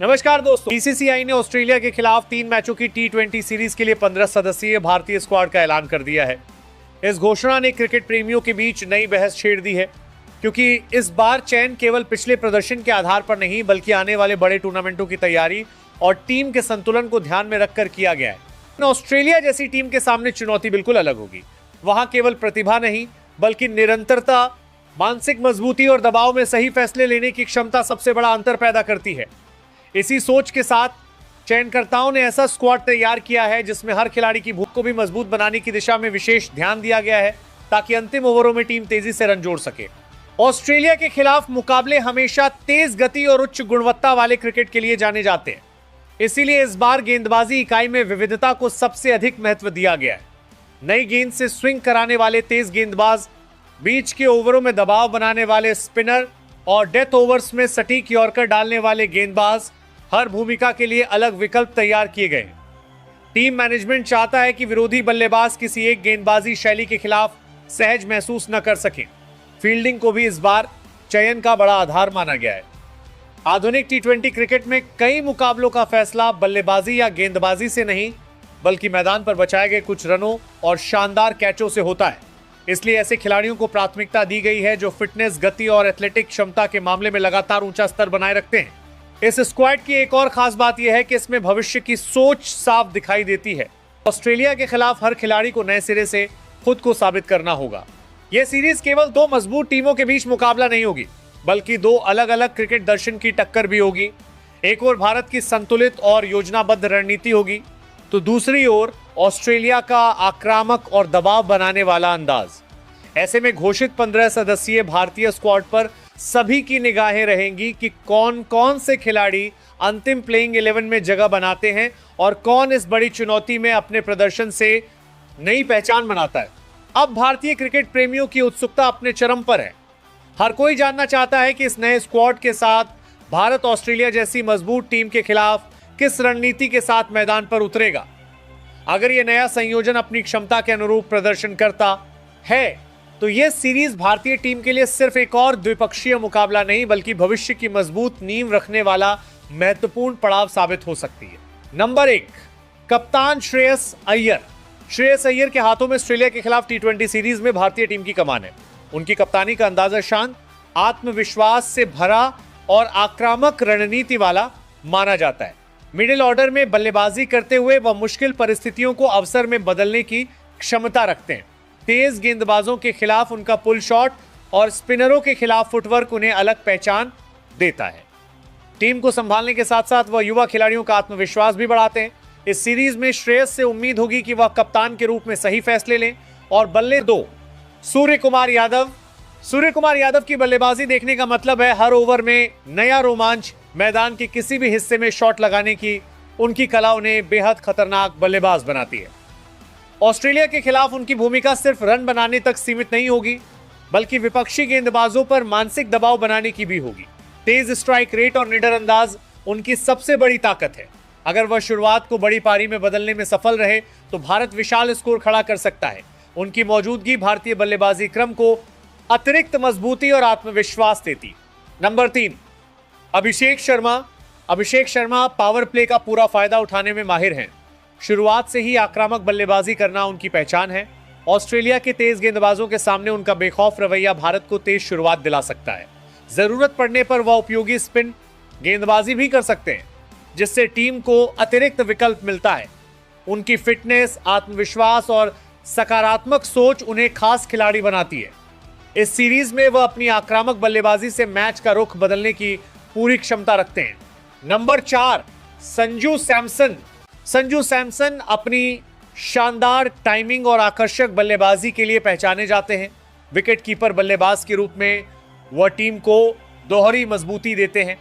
नमस्कार दोस्तों, बीसीसीआई ने ऑस्ट्रेलिया के खिलाफ 3 मैचों की टी20 सीरीज के लिए 15 सदस्यीय भारतीय स्क्वाड का ऐलान कर दिया है। इस घोषणा ने क्रिकेट प्रेमियों के बीच नई बहस छेड़ दी है, क्योंकि इस बार चयन केवल पिछले प्रदर्शन के आधार पर नहीं बल्कि आने वाले बड़े टूर्नामेंटों की तैयारी और टीम के संतुलन को ध्यान में रखकर किया गया है। ऑस्ट्रेलिया जैसी टीम के सामने चुनौती बिल्कुल अलग होगी। वहां केवल प्रतिभा नहीं बल्कि निरंतरता, मानसिक मजबूती और दबाव में सही फैसले लेने की क्षमता सबसे बड़ा अंतर पैदा करती है। इसी सोच के साथ चयनकर्ताओं ने ऐसा स्क्वाड तैयार किया है जिसमें हर खिलाड़ी की भूख को भी मजबूत बनाने की दिशा में विशेष ध्यान दिया गया है, ताकि अंतिम ओवरों में टीम तेजी से रन जोड़ सके। ऑस्ट्रेलिया के खिलाफ मुकाबले हमेशा तेज गति और उच्च गुणवत्ता वाले क्रिकेट के लिए जाने जाते हैं, इसीलिए इस बार गेंदबाजी इकाई में विविधता को सबसे अधिक महत्व दिया गया है। नई गेंद से स्विंग कराने वाले तेज गेंदबाज, बीच के ओवरों में दबाव बनाने वाले स्पिनर और डेथ ओवर्स में सटीक यॉर्कर डालने वाले गेंदबाज, हर भूमिका के लिए अलग विकल्प तैयार किए गए। टीम मैनेजमेंट चाहता है कि विरोधी बल्लेबाज किसी एक गेंदबाजी शैली के खिलाफ सहज महसूस न कर सकें। फील्डिंग को भी इस बार चयन का बड़ा आधार माना गया है। आधुनिक टी20 क्रिकेट में कई मुकाबलों का फैसला बल्लेबाजी या गेंदबाजी से नहीं बल्कि मैदान पर बचाए गए कुछ रनों और शानदार कैचों से होता है। इसलिए ऐसे खिलाड़ियों को प्राथमिकता दी गई है जो फिटनेस, गति और एथलेटिक क्षमता के मामले में लगातार ऊंचा स्तर बनाए रखते हैं। इस स्क्वाड की एक और खास बात यह है कि इसमें भविष्य की सोच साफ दिखाई देती है। ऑस्ट्रेलिया के खिलाफ हर खिलाड़ी को नए सिरे से खुद को साबित करना होगा। यह सीरीज केवल 2 मजबूत टीमों के बीच मुकाबला नहीं होगी, बल्कि 2 अलग अलग क्रिकेट दर्शन की टक्कर भी होगी। एक ओर भारत की संतुलित और योजनाबद्ध रणनीति होगी, तो दूसरी ओर ऑस्ट्रेलिया का आक्रामक और दबाव बनाने वाला अंदाज। ऐसे में घोषित 15 सदस्यीय भारतीय स्क्वाड पर सभी की निगाहें रहेंगी कि कौन कौन से खिलाड़ी अंतिम प्लेइंग 11 में जगह बनाते हैं और कौन इस बड़ी चुनौती में अपने प्रदर्शन से नई पहचान बनाता है। अब भारतीय क्रिकेट प्रेमियों की उत्सुकता अपने चरम पर है। हर कोई जानना चाहता है कि इस नए स्क्वाड के साथ भारत ऑस्ट्रेलिया जैसी मजबूत टीम के खिलाफ किस रणनीति के साथ मैदान पर उतरेगा। अगर यह नया संयोजन अपनी क्षमता के अनुरूप प्रदर्शन करता है तो यह सीरीज भारतीय टीम के लिए सिर्फ एक और द्विपक्षीय मुकाबला नहीं बल्कि भविष्य की मजबूत नींव रखने वाला महत्वपूर्ण पड़ाव साबित हो सकती है। नंबर 1, कप्तान श्रेयस अय्यर। श्रेयस अय्यर के हाथों में ऑस्ट्रेलिया के खिलाफ टी20 सीरीज में भारतीय टीम की कमान है। उनकी कप्तानी का अंदाजा शांत, आत्मविश्वास से भरा और आक्रामक रणनीति वाला माना जाता है। मिडिल ऑर्डर में बल्लेबाजी करते हुए वह मुश्किल परिस्थितियों को अवसर में बदलने की क्षमता रखते हैं। तेज गेंदबाजों के खिलाफ उनका पुल शॉट और स्पिनरों के खिलाफ फुटवर्क उन्हें अलग पहचान देता है। टीम को संभालने के साथ साथ वह युवा खिलाड़ियों का आत्मविश्वास भी बढ़ाते हैं। इस सीरीज में श्रेयस से उम्मीद होगी कि वह कप्तान के रूप में सही फैसले लें। और बल्ले 2, सूर्य कुमार यादव। सूर्य कुमार यादव की बल्लेबाजी देखने का मतलब है हर ओवर में नया रोमांच। मैदान के किसी भी हिस्से में शॉट लगाने की उनकी कला उन्हें बेहद खतरनाक बल्लेबाज बनाती है। ऑस्ट्रेलिया के खिलाफ उनकी भूमिका सिर्फ रन बनाने तक सीमित नहीं होगी बल्कि विपक्षी गेंदबाजों पर मानसिक दबाव बनाने की भी होगी। तेज स्ट्राइक रेट और निडर अंदाज उनकी सबसे बड़ी ताकत है। अगर वह शुरुआत को बड़ी पारी में बदलने में सफल रहे तो भारत विशाल स्कोर खड़ा कर सकता है। उनकी मौजूदगी भारतीय बल्लेबाजी क्रम को अतिरिक्त मजबूती और आत्मविश्वास देती। Number 3, Abhishek Sharma. Abhishek Sharma power play का पूरा फायदा उठाने में माहिर हैं। शुरुआत से ही आक्रामक बल्लेबाजी करना उनकी पहचान है। ऑस्ट्रेलिया के तेज गेंदबाजों के सामने उनका बेखौफ रवैया भारत को तेज शुरुआत दिला सकता है। जरूरत पड़ने पर वह उपयोगी स्पिन गेंदबाजी भी कर सकते हैं, जिससे टीम को अतिरिक्त विकल्प मिलता है। उनकी फिटनेस, आत्मविश्वास और सकारात्मक सोच उन्हें खास खिलाड़ी बनाती है। इस सीरीज में वह अपनी आक्रामक बल्लेबाजी से मैच का रुख बदलने की पूरी क्षमता रखते हैं। नंबर 4, संजू सैमसन। संजू सैमसन अपनी शानदार टाइमिंग और आकर्षक बल्लेबाजी के लिए पहचाने जाते हैं। विकेट कीपर बल्लेबाज के रूप में वह टीम को दोहरी मजबूती देते हैं।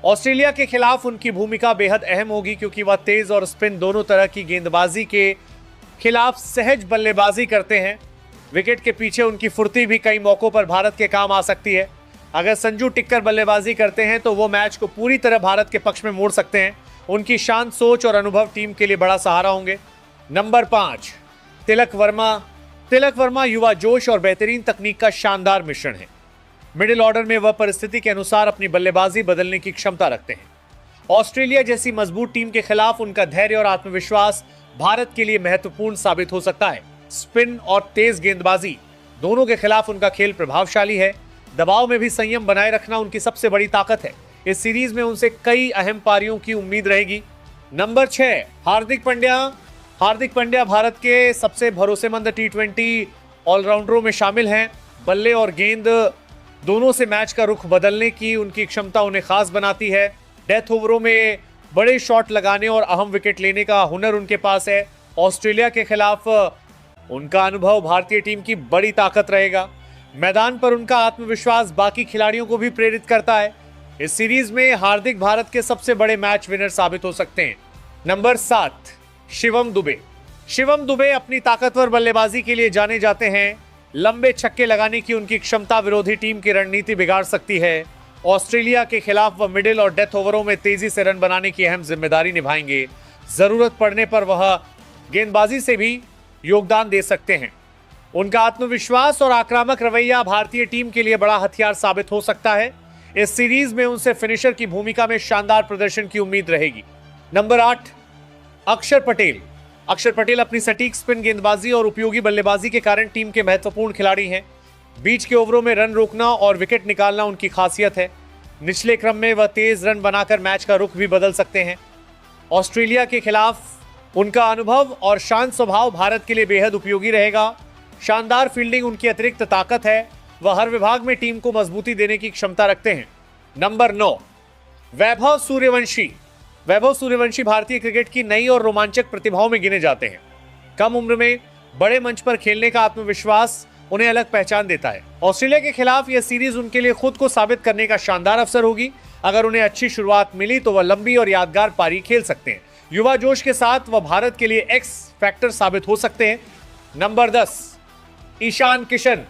ऑस्ट्रेलिया के खिलाफ उनकी भूमिका बेहद अहम होगी क्योंकि वह तेज और स्पिन दोनों तरह की गेंदबाजी के खिलाफ सहज बल्लेबाजी करते हैं। विकेट के पीछे उनकी फुर्ती भी कई मौकों पर भारत के काम आ सकती है। अगर संजू टिककर बल्लेबाजी करते हैं तो वो मैच को पूरी तरह भारत के पक्ष में मोड़ सकते हैं। उनकी शांत सोच और अनुभव टीम के लिए बड़ा सहारा होंगे। नंबर 5, तिलक वर्मा। तिलक वर्मा युवा जोश और बेहतरीन तकनीक का शानदार मिश्रण है। मिडिल ऑर्डर में वह परिस्थिति के अनुसार अपनी बल्लेबाजी बदलने की क्षमता रखते हैं। ऑस्ट्रेलिया जैसी मजबूत टीम के खिलाफ उनका धैर्य और आत्मविश्वास भारत के लिए महत्वपूर्ण साबित हो सकता है। स्पिन और तेज गेंदबाजी दोनों के खिलाफ उनका खेल प्रभावशाली है। दबाव में भी संयम बनाए रखना उनकी सबसे बड़ी ताकत है। इस सीरीज में उनसे कई अहम पारियों की उम्मीद रहेगी। नंबर 6, हार्दिक पांड्या। हार्दिक पांड्या भारत के सबसे भरोसेमंद टी20 ऑलराउंडरों में शामिल हैं। बल्ले और गेंद दोनों से मैच का रुख बदलने की उनकी क्षमता उन्हें खास बनाती है। डेथ ओवरों में बड़े शॉट लगाने और अहम विकेट लेने का हुनर उनके पास है। ऑस्ट्रेलिया के खिलाफ उनका अनुभव भारतीय टीम की बड़ी ताकत रहेगा। मैदान पर उनका आत्मविश्वास बाकी खिलाड़ियों को भी प्रेरित करता है। इस सीरीज में हार्दिक भारत के सबसे बड़े मैच विनर साबित हो सकते हैं। नंबर 7, शिवम दुबे। शिवम दुबे अपनी ताकतवर बल्लेबाजी के लिए जाने जाते हैं। लंबे छक्के लगाने की उनकी क्षमता विरोधी टीम की रणनीति बिगाड़ सकती है। ऑस्ट्रेलिया के खिलाफ वह मिडिल और डेथ ओवरों में तेजी से रन बनाने की अहम जिम्मेदारी निभाएंगे। जरूरत पड़ने पर वह गेंदबाजी से भी योगदान दे सकते हैं। उनका आत्मविश्वास और आक्रामक रवैया भारतीय टीम के लिए बड़ा हथियार साबित हो सकता है। इस सीरीज में उनसे फिनिशर की भूमिका में शानदार प्रदर्शन की उम्मीद रहेगी। नंबर 8, अक्षर पटेल। अक्षर पटेल अपनी सटीक स्पिन गेंदबाजी और उपयोगी बल्लेबाजी के कारण टीम के महत्वपूर्ण खिलाड़ी हैं। बीच के ओवरों में रन रोकना और विकेट निकालना उनकी खासियत है। निचले क्रम में वह तेज रन बनाकर मैच का रुख भी बदल सकते हैं। ऑस्ट्रेलिया के खिलाफ उनका अनुभव और शांत स्वभाव भारत के लिए बेहद उपयोगी रहेगा। शानदार फील्डिंग उनकी अतिरिक्त ताकत है। वह हर विभाग में टीम को मजबूती देने की क्षमता रखते हैं। नंबर 9, वैभव सूर्यवंशी। वैभव सूर्यवंशी भारतीय क्रिकेट की नई और रोमांचक प्रतिभाओं में गिने जाते हैं। कम उम्र में बड़े मंच पर खेलने का आत्मविश्वास उन्हें अलग पहचान देता है। ऑस्ट्रेलिया के खिलाफ यह सीरीज उनके लिए खुद को साबित करने का शानदार अवसर होगी। अगर उन्हें अच्छी शुरुआत मिली तो वह लंबी और यादगार पारी खेल सकते हैं। युवा जोश के साथ वह भारत के लिए एक्स फैक्टर साबित हो सकते हैं। नंबर 10, ईशान किशन।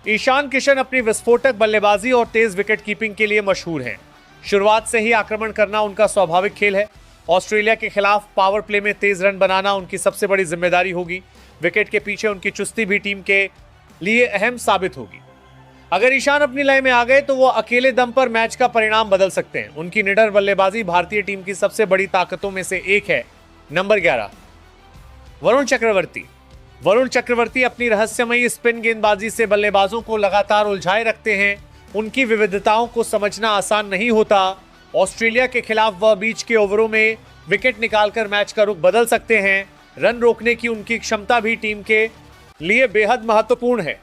ईशान किशन अपनी विस्फोटक बल्लेबाजी और तेज विकेट कीपिंग के लिए मशहूर हैं। शुरुआत से ही आक्रमण करना उनका स्वाभाविक खेल है। ऑस्ट्रेलिया के खिलाफ पावर प्ले में तेज रन बनाना उनकी सबसे बड़ी जिम्मेदारी होगी। विकेट के पीछे उनकी चुस्ती भी टीम के लिए अहम साबित होगी। अगर ईशान अपनी लय में आ गए तो वो अकेले दम पर मैच का परिणाम बदल सकते हैं। उनकी निडर बल्लेबाजी भारतीय टीम की सबसे बड़ी ताकतों में से एक है। नंबर 11, वरुण चक्रवर्ती। वरुण चक्रवर्ती अपनी रहस्यमयी स्पिन गेंदबाजी से बल्लेबाजों को लगातार उलझाए रखते हैं। उनकी विविधताओं को समझना आसान नहीं होता। ऑस्ट्रेलिया के खिलाफ वह बीच के ओवरों में विकेट निकालकर मैच का रुख बदल सकते हैं। रन रोकने की उनकी क्षमता भी टीम के लिए बेहद महत्वपूर्ण है।